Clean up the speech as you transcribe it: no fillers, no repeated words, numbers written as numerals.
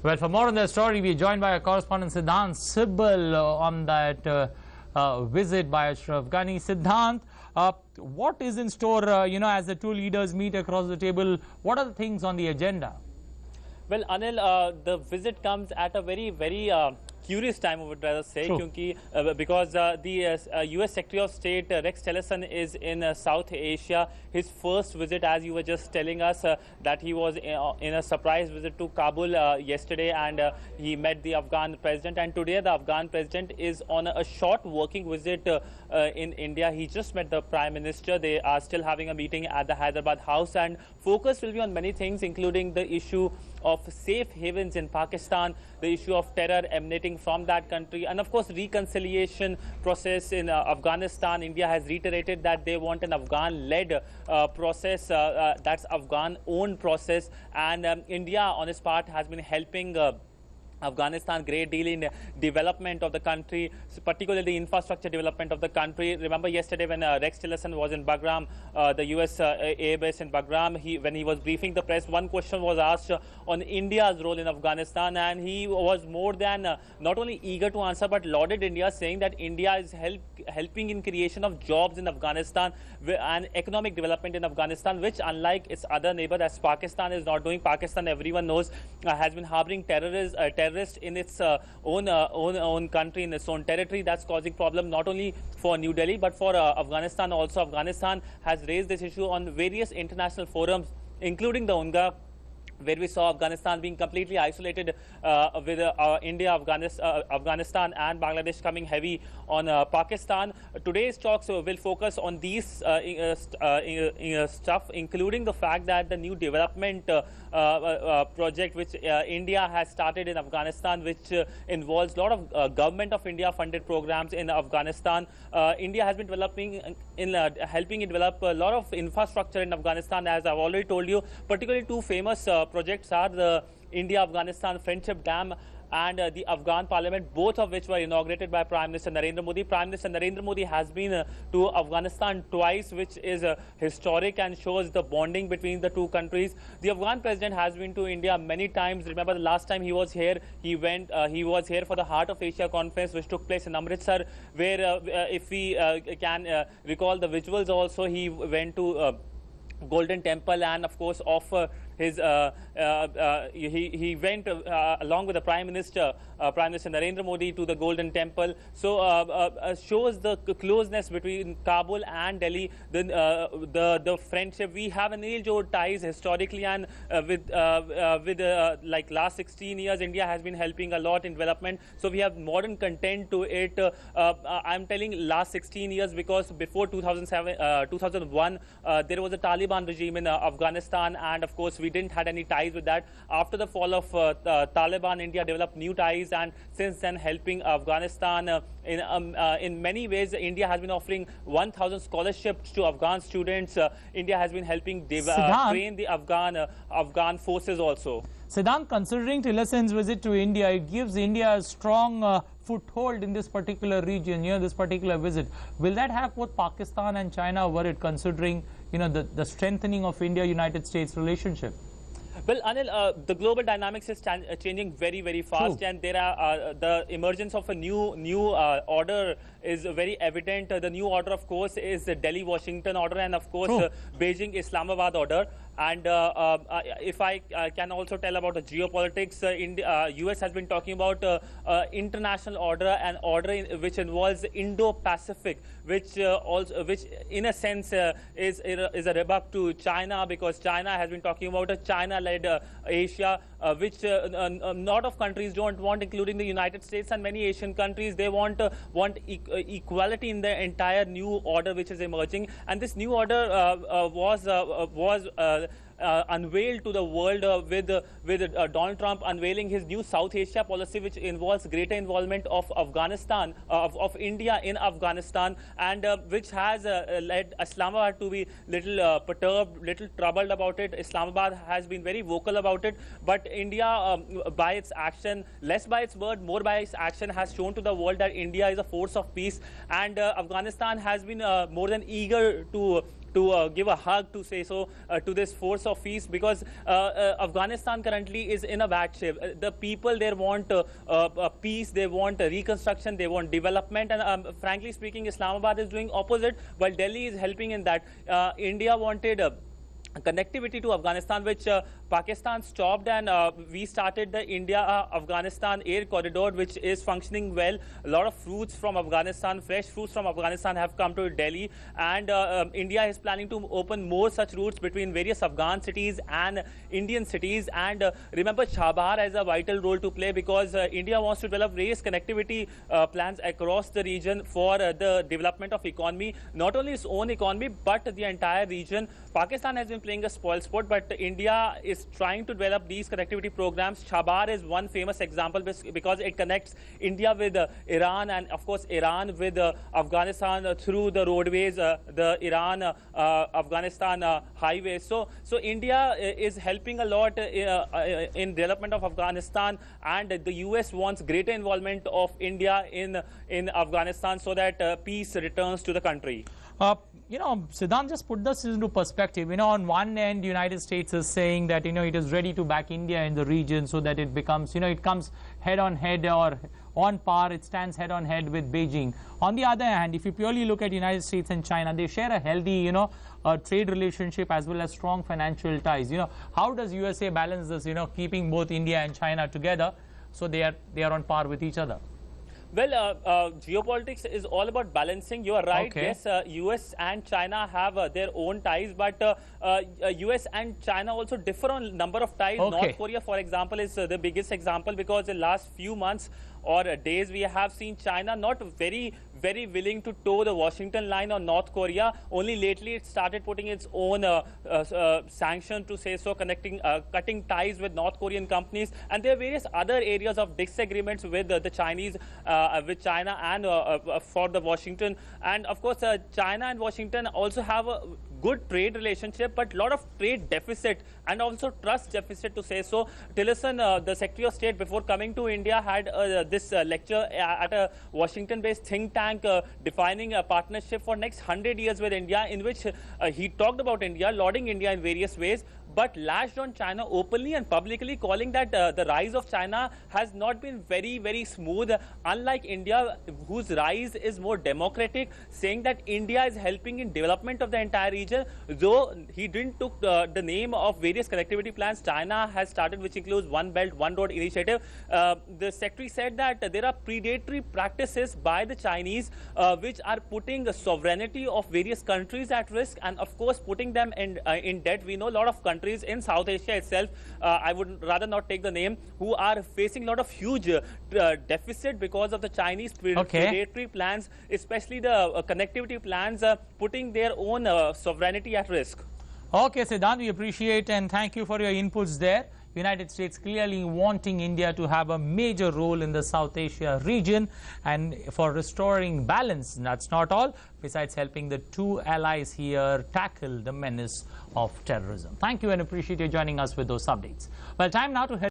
Well, for more on the story, we are joined by our correspondent Siddhant Sibal on that visit by Ashraf Ghani. Siddhant, what is in store, as the two leaders meet across the table? What are the things on the agenda? Well, Anil, the visit comes at a very curious time, I would rather say, because the US Secretary of State Rex Tillerson is in South Asia. His first visit, as you were just telling us, that he was in a surprise visit to Kabul yesterday, and he met the Afghan president. And today, the Afghan president is on a short working visit in India. He just met the Prime Minister. They are still having a meeting at the Hyderabad House, and focus will be on many things, including the issue of safe havens in Pakistan, the issue of terror emanating from that country, and of course reconciliation process in Afghanistan. India has reiterated that they want an Afghan-led process, that's Afghan-owned process, and India on its part has been helping Afghanistan great deal in development of the country, particularly the infrastructure development of the country. Remember yesterday when Rex Tillerson was in Bagram, the US air base in Bagram, when he was briefing the press, one question was asked on India's role in Afghanistan, and he was more than not only eager to answer but lauded India, saying that India is helping in creation of jobs in Afghanistan and economic development in Afghanistan, which unlike its other neighbor as Pakistan is not doing. Pakistan, everyone knows, has been harboring terrorists in its own country, in its own territory. That's causing problem not only for New Delhi but for Afghanistan also. Afghanistan has raised this issue on various international forums, including the UNGA, where we saw Afghanistan being completely isolated with India, Afghanistan and Bangladesh coming heavy on Pakistan. Today's talks will focus on these stuff, including the fact that the new development project which India has started in Afghanistan, which involves a lot of government of India funded programs in Afghanistan. India has been developing helping it develop a lot of infrastructure in Afghanistan, as I've already told you. Particularly two famous projects are the India-Afghanistan Friendship Dam and the Afghan Parliament, both of which were inaugurated by Prime Minister Narendra Modi. Prime Minister Narendra Modi has been to Afghanistan twice, which is historic and shows the bonding between the two countries. The Afghan president has been to India many times. Remember the last time he was here, he was here for the Heart of Asia conference, which took place in Amritsar, where if we can recall the visuals also, he went to Golden Temple, and of course he went along with the Prime Minister Narendra Modi to the Golden Temple. So shows the closeness between Kabul and Delhi, the friendship. We have an age-old ties historically, and with like last 16 years, India has been helping a lot in development. So we have modern content to it. I'm telling last 16 years because before 2001, there was a Taliban regime in Afghanistan, and of course we didn't had any ties with that. After the fall of Taliban, India developed new ties, and since then helping Afghanistan in many ways. India has been offering 1,000 scholarships to Afghan students. India has been helping train the Afghan forces also. Siddhant, considering Tillerson's visit to India, it gives India a strong foothold in this particular region, this particular visit. Will that have both Pakistan and China worried, considering the strengthening of India-United States relationship? Well, Anil, the global dynamics is changing very fast. True. And there are the emergence of a new order is very evident. The new order, of course, is the Delhi-Washington order, and of course Beijing-Islamabad order. And if I can also tell about the geopolitics, US has been talking about international order, an order which involves Indo-Pacific, which in a sense is a rebuff to China, because China has been talking about a China-led Asia, which a lot of countries don't want, including the United States and many Asian countries. They want equality in the entire new order which is emerging, and this new order was unveiled to the world with Donald Trump unveiling his new South Asia policy, which involves greater involvement of Afghanistan, of India in Afghanistan, and which has led Islamabad to be little perturbed, little troubled about it. Islamabad has been very vocal about it, but India, by its action, less by its word, more by its action, has shown to the world that India is a force of peace, and Afghanistan has been more than eager to give a hug, to say so, to this force of peace, because Afghanistan currently is in a bad shape. The people there want peace, they want reconstruction, they want development, and frankly speaking, Islamabad is doing opposite, while Delhi is helping in that. India wanted connectivity to Afghanistan, which Pakistan stopped, and we started the India-Afghanistan air corridor, which is functioning well. A lot of fruits from Afghanistan, fresh fruits from Afghanistan have come to Delhi, and India is planning to open more such routes between various Afghan cities and Indian cities. And remember, Chabahar has a vital role to play, because India wants to develop various connectivity plans across the region for the development of economy, not only its own economy, but the entire region. Pakistan has been playing a spoil sport, but India is trying to develop these connectivity programs. Chabahar is one famous example, because it connects India with Iran, and of course Iran with Afghanistan through the roadways, the Iran-Afghanistan highways. So India is helping a lot in development of Afghanistan, and the US wants greater involvement of India in Afghanistan, so that peace returns to the country. You know, Siddhant, just put this into perspective. You know, on one end, the United States is saying that, you know, it is ready to back India in the region so that it becomes, you know, it comes head on head or on par, it stands head on head with Beijing. On the other hand, if you purely look at the United States and China, they share a healthy, you know, trade relationship as well as strong financial ties. You know, how does USA balance this, you know, keeping both India and China together so they are on par with each other? Well, geopolitics is all about balancing. You are right. Okay. Yes, US and China have their own ties, but US and China also differ on number of ties. Okay. North Korea, for example, is the biggest example, because in the last few months or days, we have seen China not very willing to toe the Washington line on North Korea. Only lately it started putting its own sanction, to say so, cutting ties with North Korean companies. And there are various other areas of disagreements with the Chinese, with China and for the Washington. And of course, China and Washington also have a good trade relationship, but a lot of trade deficit and also trust deficit, to say so. Tillerson, the Secretary of State, before coming to India, had this lecture at a Washington-based think tank defining a partnership for next 100 years with India, in which he talked about India, lauding India in various ways, but lashed on China openly and publicly, calling that the rise of China has not been very smooth, unlike India, whose rise is more democratic, saying that India is helping in development of the entire region. Though he didn't took the name of various connectivity plans China has started, which includes One Belt, One Road initiative. The Secretary said that there are predatory practices by the Chinese, which are putting the sovereignty of various countries at risk, and of course putting them in debt. We know a lot of countries in South Asia itself, I would rather not take the name, who are facing a lot of huge deficit because of the Chinese predatory plans, especially the connectivity plans, putting their own sovereignty at risk. Okay, Siddhant, we appreciate and thank you for your inputs there. United States clearly wanting India to have a major role in the South Asia region and for restoring balance. That's not all, besides helping the two allies here tackle the menace of terrorism. Thank you and appreciate you joining us with those updates. Well, time now to head